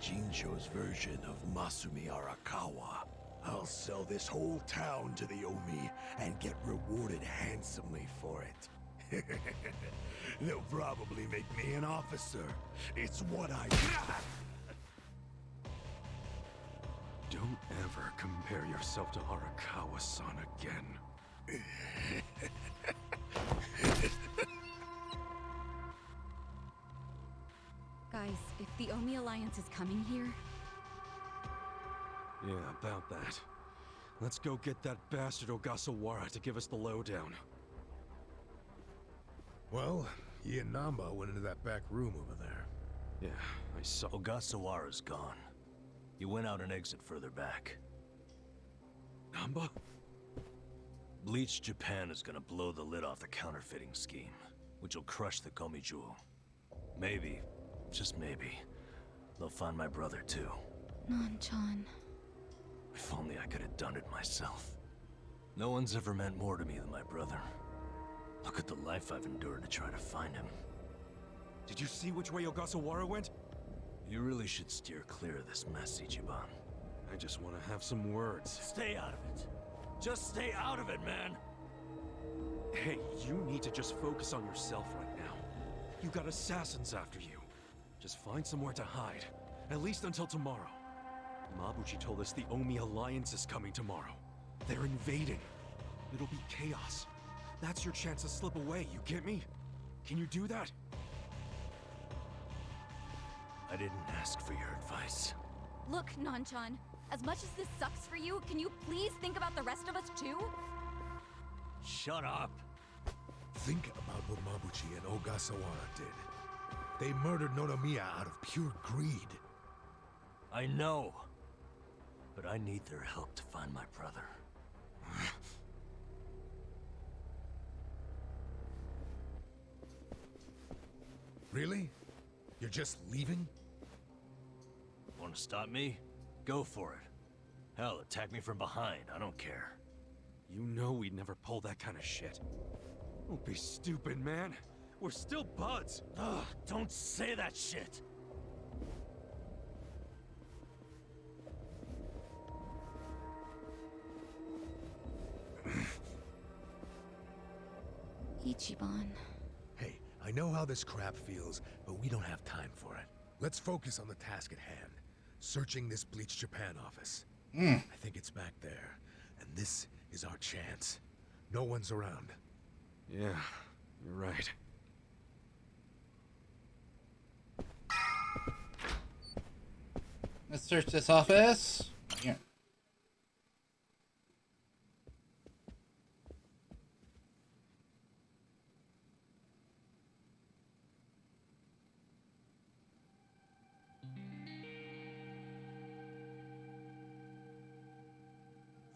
Jincho's version of Masumi Arakawa. I'll sell this whole town to the Omi and get rewarded handsomely for it. They'll probably make me an officer. It's what I... Don't ever compare yourself to Arakawa-san again. Guys, if the Omi Alliance is coming here... Yeah, about that. Let's go get that bastard Ogasawara to give us the lowdown. Well, he and Namba went into that back room over there. Yeah, I saw... Ogasawara's gone. He went out an exit further back. Namba? Bleach Japan is gonna blow the lid off the counterfeiting scheme, which will crush the Gomi Jewel. Maybe, just maybe, they'll find my brother too. Nan-chan... If only I could have done it myself. No one's ever meant more to me than my brother. Look at the life I've endured to try to find him. Did you see which way Ogasawara went? You really should steer clear of this mess, Ichiban. I just want to have some words. Stay out of it. Just stay out of it, man! Hey, you need to just focus on yourself right now. You got assassins after you. Just find somewhere to hide. At least until tomorrow. Mabuchi told us the Omi Alliance is coming tomorrow. They're invading. It'll be chaos. That's your chance to slip away, you get me? Can you do that? I didn't ask for your advice. Look, Nan-chan, as much as this sucks for you, can you please think about the rest of us too? Shut up! Think about what Mabuchi and Ogasawara did. They murdered Nonomiya out of pure greed. I know. But I need their help to find my brother. Really? You're just leaving? Want to stop me? Go for it. Hell, attack me from behind. I don't care. You know we'd never pull that kind of shit. Don't be stupid, man. We're still buds. Ugh, don't say that shit! Ichiban... Hey, I know how this crap feels, but we don't have time for it. Let's focus on the task at hand. Searching this Bleach Japan office. I think it's back there, and this is our chance. No one's around. Yeah, you're right. Let's search this office. Here.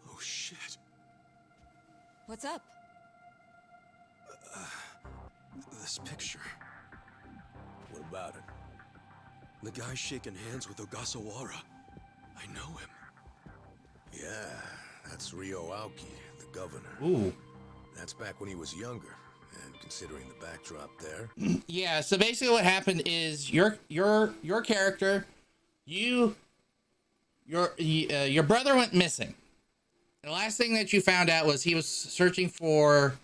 Oh shit. What's up? This picture. What about it? The guy shaking hands with Ogasawara. I know him. Yeah, that's Ryo Aoki, the governor. Ooh. That's back when he was younger, and considering the backdrop there. Yeah, so basically what happened is your character, your brother went missing. The last thing that you found out was he was searching for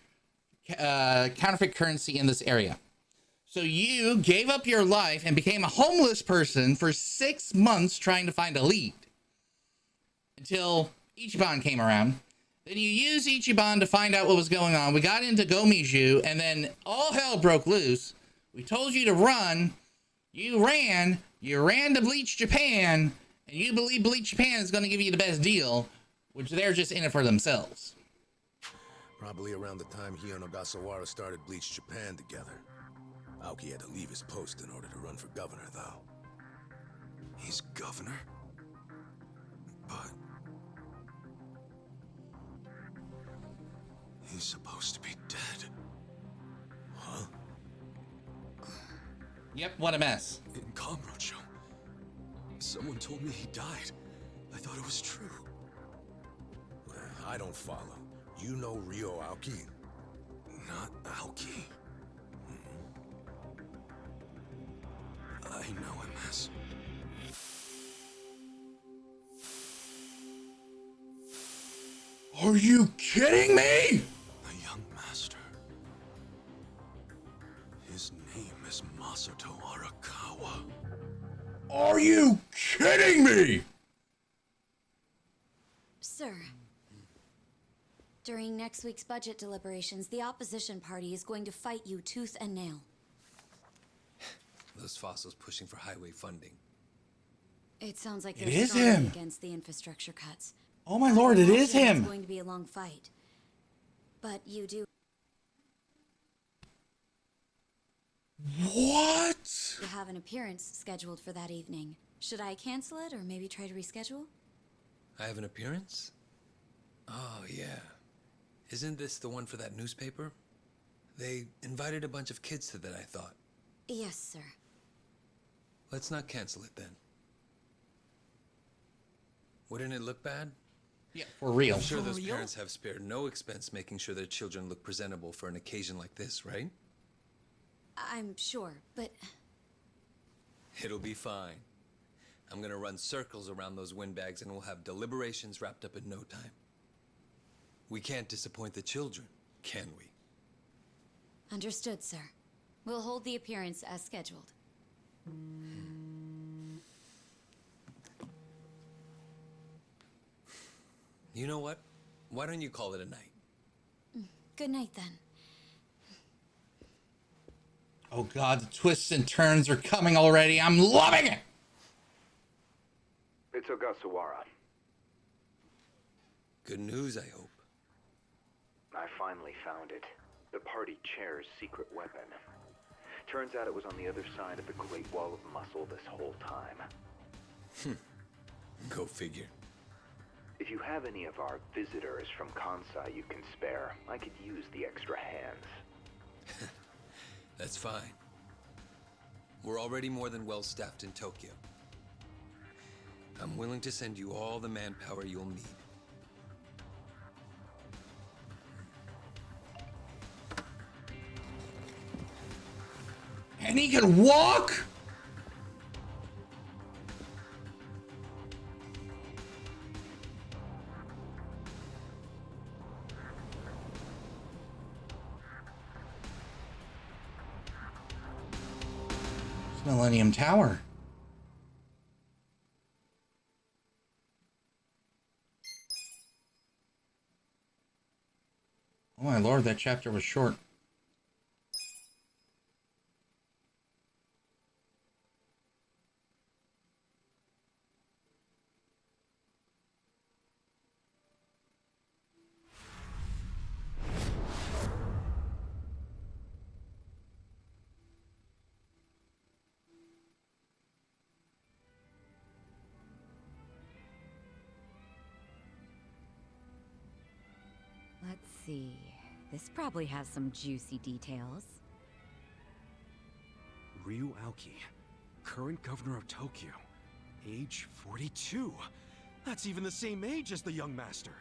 counterfeit currency in this area. So you gave up your life and became a homeless person for 6 months trying to find a lead. Until Ichiban came around. Then you used Ichiban to find out what was going on. We got into Gomiju, and then all hell broke loose. We told you to run. You ran to Bleach Japan, and you believe Bleach Japan is going to give you the best deal, which they're just in it for themselves. Probably around the time he and Ogasawara started Bleach Japan together. Aoki had to leave his post in order to run for governor, though. He's governor? But... he's supposed to be dead. Huh? Yep, what a mess. In Kamurocho. Someone told me he died. I thought it was true. I don't follow. You know Ryo Aoki? Not Aoki. I know him as... Are you kidding me? The young master. His name is Masato Arakawa. Are you kidding me? Sir, during next week's budget deliberations, the opposition party is going to fight you tooth and nail. Those fossils pushing for highway funding. It sounds like It they're is strongly him. against the infrastructure cuts. Oh my lord, it is Imagine him. It's going to be a long fight. But you do What? have an appearance scheduled for that evening. Should I cancel it or maybe try to reschedule? I have an appearance? Oh, yeah. Isn't this the one for that newspaper? They invited a bunch of kids to that, I thought. Yes, sir. Let's not cancel it then. Wouldn't it look bad? Yeah, for real. I'm sure those parents have spared no expense making sure their children look presentable for an occasion like this, right? I'm sure, but It'll be fine. I'm gonna run circles around those windbags and we'll have deliberations wrapped up in no time. We can't disappoint the children, can we? understood, sir. We'll hold the appearance as scheduled. You know what? Why don't you call it a night? Good night, then. Oh god, the twists and turns are coming already. I'm loving it. It's Ogasawara. Good news, I hope. I finally found it. The party chair's secret weapon. Turns out it was on the other side of the Great Wall of Muscle this whole time. Go figure. If you have any of our visitors from Kansai you can spare, I could use the extra hands. That's fine. We're already more than well staffed in Tokyo. I'm willing to send you all the manpower you'll need. And he can walk? It's Millennium Tower. Oh my lord, that chapter was short. Let's see. This probably has some juicy details. Ryu Aoki, current governor of Tokyo, age 42. That's even the same age as the young master.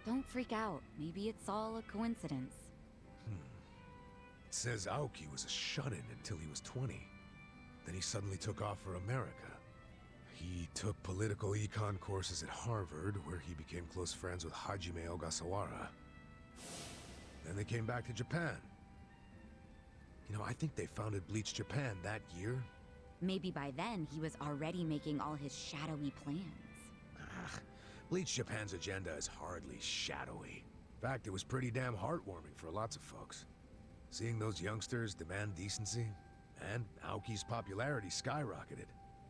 Don't freak out. Maybe it's all a coincidence. It says Aoki was a shut-in until he was 20. Then he suddenly took off for America. He took political econ courses at Harvard, where he became close friends with Hajime Ogasawara. Then they came back to Japan. You know, I think they founded Bleach Japan that year. Maybe by then he was already making all his shadowy plans. Bleach Japan's agenda is hardly shadowy. In fact, it was pretty damn heartwarming for lots of folks. Seeing those youngsters demand decency, and Aoki's popularity skyrocketed.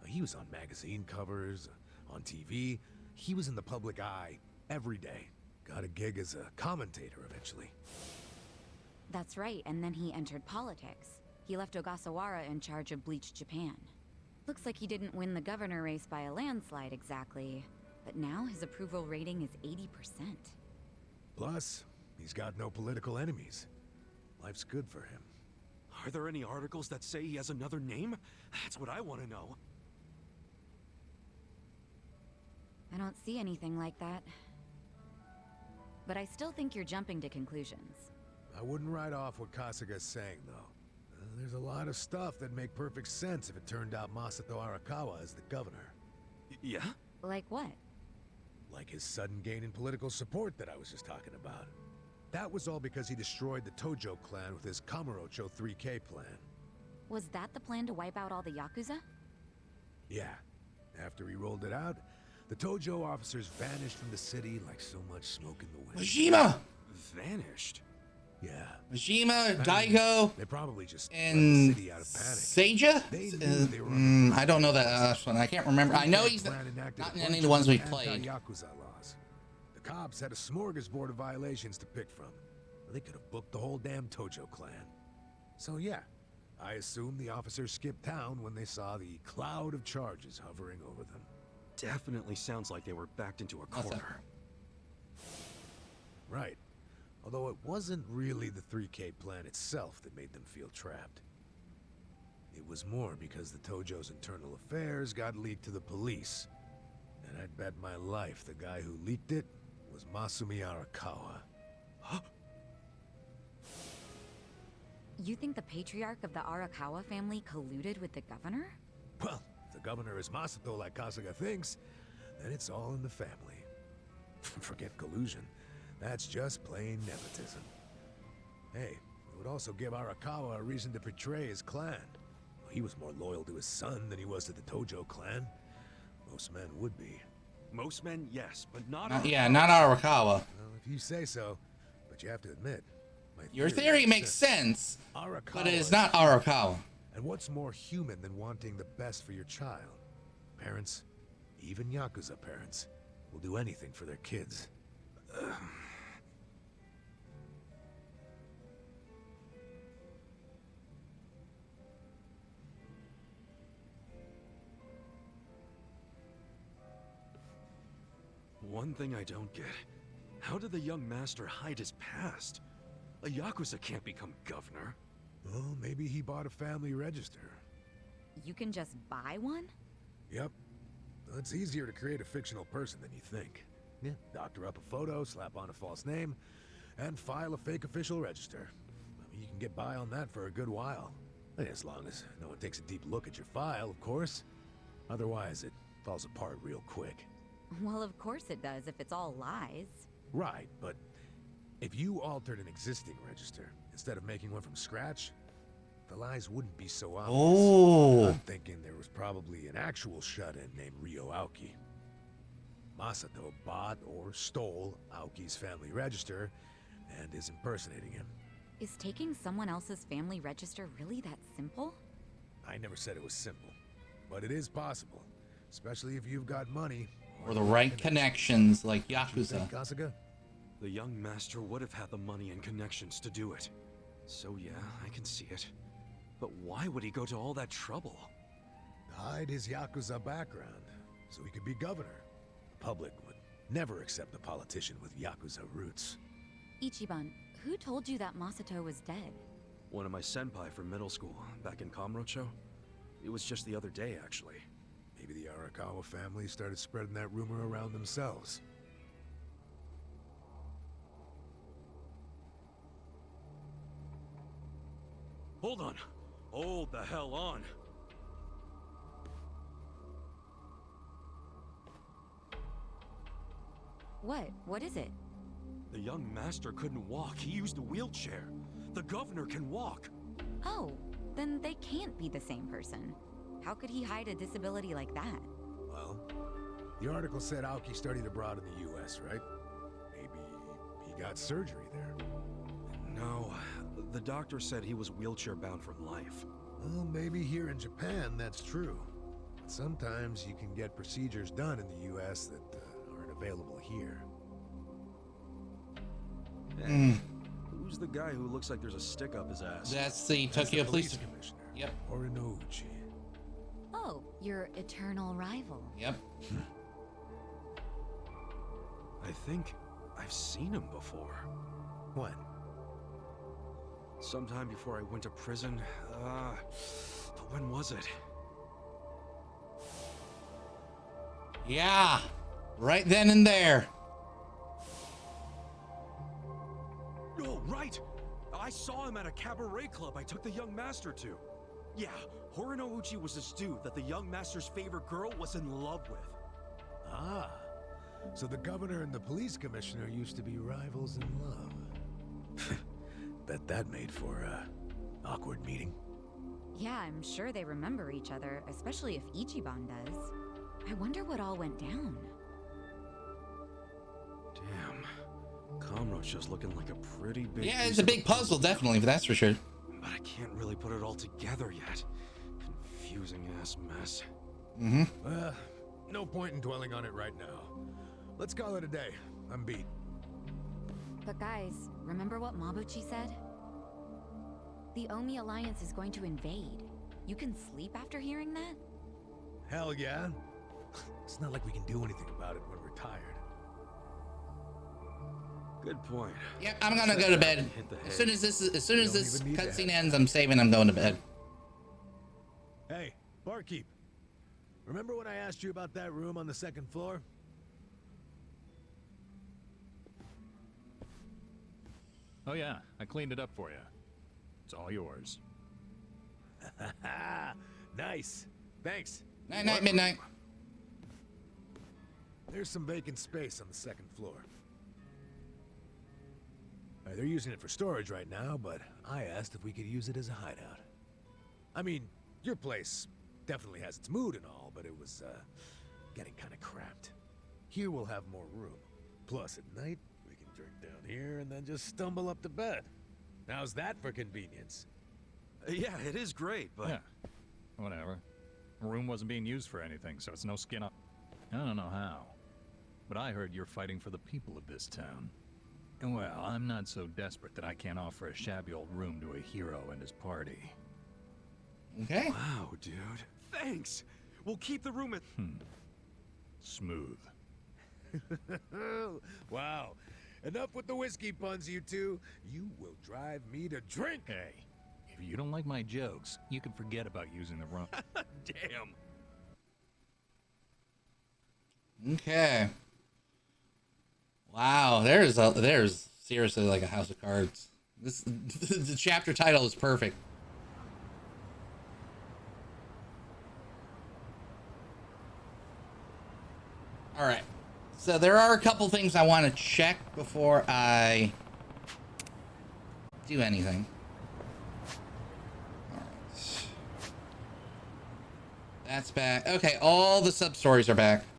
He was on magazine covers, on TV. He was in the public eye every day. Got a gig as a commentator eventually. That's right, and then he entered politics. He left Ogasawara in charge of Bleach Japan. Looks like he didn't win the governor race by a landslide exactly, but now his approval rating is 80%. Plus, he's got no political enemies. Life's good for him. Are there any articles that say he has another name? That's what I want to know. I don't see anything like that. But I still think you're jumping to conclusions. I wouldn't write off what Kasuga's saying, though. There's a lot of stuff that make perfect sense if it turned out Masato Arakawa is the governor. Yeah? Like what? Like his sudden gain in political support that I was just talking about. That was all because he destroyed the Tojo clan with his Kamurocho 3K plan. Was that the plan to wipe out all the Yakuza? Yeah. After he rolled it out, the Tojo officers vanished from the city like so much smoke in the wind. Majima! Vanished? Yeah. Majima, Daigo, They probably just left and the city out of panic. Seija? They knew they were on the I don't know that last one. I can't remember. I know he's plan enacted not a in any bunch of the ones we've of played. anti-Yakuza laws. The cops had a smorgasbord of violations to pick from. They could have booked the whole damn Tojo clan. So yeah, I assume the officers skipped town when they saw the cloud of charges hovering over them. Definitely sounds like they were backed into a What's that? corner. Right. Although it wasn't really the 3K plan itself that made them feel trapped. It was more because the Tojo's internal affairs got leaked to the police. And I'd bet my life the guy who leaked it was Masumi Arakawa. You think the patriarch of the Arakawa family colluded with the governor? Well, if the governor is Masato like Kasuga thinks, then it's all in the family. Forget collusion. That's just plain nepotism. Hey, it would also give Arakawa a reason to betray his clan. He was more loyal to his son than he was to the Tojo clan. Most men would be. Most men, yes, but not Not Arakawa. Well, if you say so, but you have to admit, my Your theory makes sense, Arakawa but it is not Arakawa. And what's more human than wanting the best for your child? Parents, even Yakuza parents, will do anything for their kids. One thing I don't get. How did the young master hide his past? A Yakuza can't become governor. Well, maybe he bought a family register. You can just buy one? Yep. Well, it's easier to create a fictional person than you think. Yeah, doctor up a photo, slap on a false name, and file a fake official register. I mean, you can get by on that for a good while. As long as no one takes a deep look at your file, of course. Otherwise, it falls apart real quick. Well, of course it does if it's all lies. Right, but if you altered an existing register instead of making one from scratch, the lies wouldn't be so obvious. Oh. I'm thinking there was probably an actual shut-in named Ryo Aoki. Masato bought or stole Aoki's family register and is impersonating him. Is taking someone else's family register really that simple? I never said it was simple, but it is possible, especially if you've got money. Or the right connections, like You Yakuza. think, Kasuga? The young master would have had the money and connections to do it. So yeah, I can see it. But why would he go to all that trouble? To hide his Yakuza background, so he could be governor. The public would never accept a politician with Yakuza roots. Ichiban, who told you that Masato was dead? One of my senpai from middle school, back in Kamurocho. It was just the other day, actually. Maybe the Arakawa family started spreading that rumor around themselves. Hold on. Hold the hell on. What? What is it? The young master couldn't walk. He used a wheelchair. The governor can walk. Oh, then they can't be the same person. How could he hide a disability like that? Well, the article said Aoki studied abroad in the US, right? Maybe he got surgery there. No, the doctor said he was wheelchair-bound for life. Well, maybe here in Japan that's true. But sometimes you can get procedures done in the US that aren't available here. Hey, who's the guy who looks like there's a stick up his ass? That's the That's Tokyo the Police. Commissioner. Yep. Orinouchi. Oh, your eternal rival. Yep. I think I've seen him before. When? Sometime before I went to prison. But when was it? Yeah. Right then and there. Oh, right! I saw him at a cabaret club I took the young master to. Yeah, Horinouchi was this dude that the young master's favorite girl was in love with. Ah, So the governor and the police commissioner used to be rivals in love. Bet that made for a awkward meeting. Yeah, I'm sure they remember each other, especially if Ichiban does. I wonder what all went down. Damn. Kamrocha's looking like a pretty big Yeah, piece it's a of big the puzzle, definitely, that's for sure. But I can't really put it all together yet. Confusing ass mess. Mm-hmm. No point in dwelling on it right now. Let's call it a day. I'm beat. But guys, remember what Mabuchi said? The Omi Alliance is going to invade. You can sleep after hearing that? Hell yeah. It's not like we can do anything about it when we're tired. Good point. Yep, I'm gonna go to bed. Hit the As hay. soon as don't this even need to cutscene have- ends, I'm saving. I'm going to bed. Hey, barkeep. Remember when I asked you about that room on the second floor? Oh yeah, I cleaned it up for you. It's all yours. Nice. Thanks. Night, night, midnight. There's some vacant space on the second floor. They're using it for storage right now, but I asked if we could use it as a hideout. I mean, your place definitely has its mood and all, but it was, getting kind of cramped. Here we'll have more room. Plus, at night, we can drink down here and then just stumble up to bed. How's that for convenience? Yeah, it is great, but... Yeah, whatever. The room wasn't being used for anything, so it's no skin up. I don't know how, but I heard you're fighting for the people of this town. And well, I'm not so desperate that I can't offer a shabby old room to a hero and his party. Okay. Wow, dude. Thanks! We'll keep the room at... Smooth. Wow. Enough with the whiskey puns, you two. You will drive me to drink. Hey, if you don't like my jokes, you can forget about using the room. Damn! Okay. Wow, there's seriously like a house of cards. This the chapter title is perfect. All right. So there are a couple things I want to check before I do anything. All right. That's back. Okay, all the sub-stories are back.